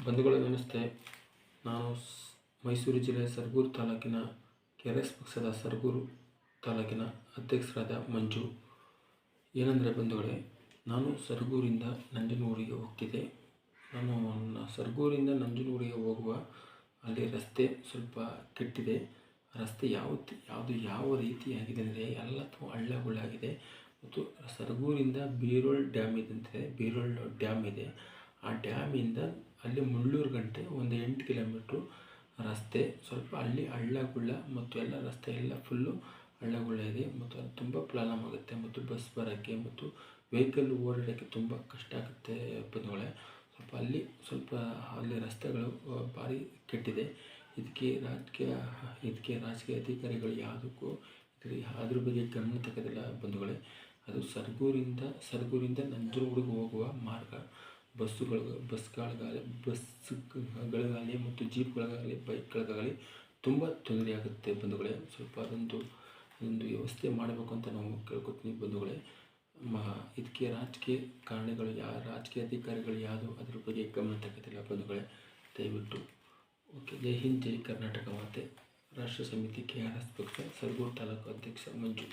ಬಂಧುಗಳೇ ನಮಸ್ತೆ. ನಾನು ಮೈಸೂರು ಜಿಲ್ಲೆ ಸರಗೂರು ತಾಲೂಕಿನ KRS ಪಕ್ಷದ ಸರಗೂರು ತಾಲೂಕಿನ ಅಧ್ಯಕ್ಷರಾದ ಮಂಜು. ಏನಂದರೆ ಬಂಧುಗಳೇ, ನಾನು ಸರಗೂರಿಂದ ನಂಜನಗೂಡಿಗೆ ಹೋಗ್ತಿದ್ದೆ. ನಾನು ಸರಗೂರಿಂದ ನಂಜನಗೂಡಿಗೆ ಹೋಗುವ ಅಲ್ಲಿ ರಸ್ತೆ ಸ್ವಲ್ಪ ಕೆಟ್ಟಿದೆ. ರಸ್ತೆ ಯಾವ ರೀತಿಯಾಗಿದೆ ಅಂದರೆ ಎಲ್ಲ ಹಳ್ಳಗುಳ್ಳಾಗಿದೆ. ಮತ್ತು ಸರಗೂರಿಂದ ಬೀರೋಳ್ ಡ್ಯಾಮ್ ಇದೆ. ಆ ಡ್ಯಾಮಿಂದ ಅಲ್ಲಿ ಮುಳ್ಳೂರು ಗಂಟೆ ಒಂದು 8 ಕಿಲೋಮೀಟ್ರು ರಸ್ತೆ ಸ್ವಲ್ಪ ಹಳ್ಳಗುಳ್ಳ ಮತ್ತು ಎಲ್ಲ ರಸ್ತೆ ಎಲ್ಲ ಫುಲ್ಲು ಹಳ್ಳಗುಳ್ಳ ಇದೆ. ಮತ್ತು ಅದು ತುಂಬ ಪ್ರಾಬ್ಲಮ್ ಆಗುತ್ತೆ ಮತ್ತು ಬಸ್ ಬರೋಕ್ಕೆ ಮತ್ತು ವೆಹಿಕಲ್ ಓಡಾಡೋಕ್ಕೆ ತುಂಬ ಕಷ್ಟ ಆಗುತ್ತೆ ಬಂಧುಗಳೇ. ಅಲ್ಲಿ ರಸ್ತೆಗಳು ಭಾರಿ ಕೆಟ್ಟಿದೆ. ಇದಕ್ಕೆ ರಾಜಕೀಯ ಅಧಿಕಾರಿಗಳು ಯಾವುದಕ್ಕೂ ಅದ್ರ ಬಗ್ಗೆ ಗಮನ ತೆಗೆದಿಲ್ಲ ಬಂಧುಗಳೇ. ಅದು ಸರಗೂರಿಂದ ನಂಜನಗೂಡಿಗೆ ಹೋಗುವ ಮಾರ್ಗ ಬಸ್ಗಳಿಗಾಗಲಿ ಮತ್ತು ಜೀಪ್ಗಳಿಗಾಗಲಿ ಬೈಕ್ಗಳಿಗಾಗಲಿ ತುಂಬ ತೊಂದರೆ ಆಗುತ್ತೆ ಬಂಧುಗಳೇ. ಸ್ವಲ್ಪ ಅದೊಂದು ವ್ಯವಸ್ಥೆ ಮಾಡಬೇಕು ಅಂತ ನಾವು ಕೇಳ್ಕೊತೀನಿ ಬಂಧುಗಳೇ. ಇದಕ್ಕೆ ರಾಜಕೀಯ ಅಧಿಕಾರಿಗಳು ಯಾವುದು ಅದ್ರ ಬಗ್ಗೆ ಗಮನ ತೆಗೆದಿಲ್ಲ ಬಂಧುಗಳೇ. ದಯವಿಟ್ಟು ಓಕೆ. ಜೈ ಹಿಂದ್, ಜೈ ಕರ್ನಾಟಕ ಮಾತೆ. ರಾಷ್ಟ್ರ ಸಮಿತಿ KRS ಪಕ್ಷ ಸರಗೂರು ತಾಲೂಕು ಅಧ್ಯಕ್ಷ ಮಂಜು.